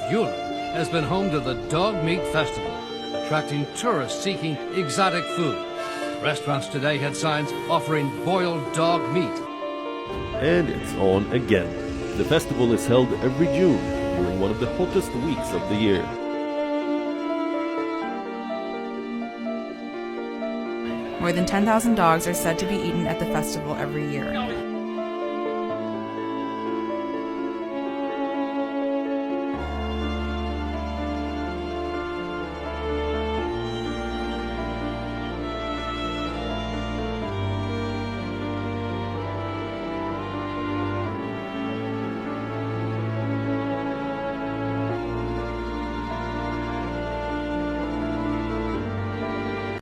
Yulin has been home to the Dog Meat Festival, attracting tourists seeking exotic food. Restaurants today had signs offering boiled dog meat. And it's on again. The festival is held every June during one of the hottest weeks of the year. More than 10,000 dogs are said to be eaten at the festival every year.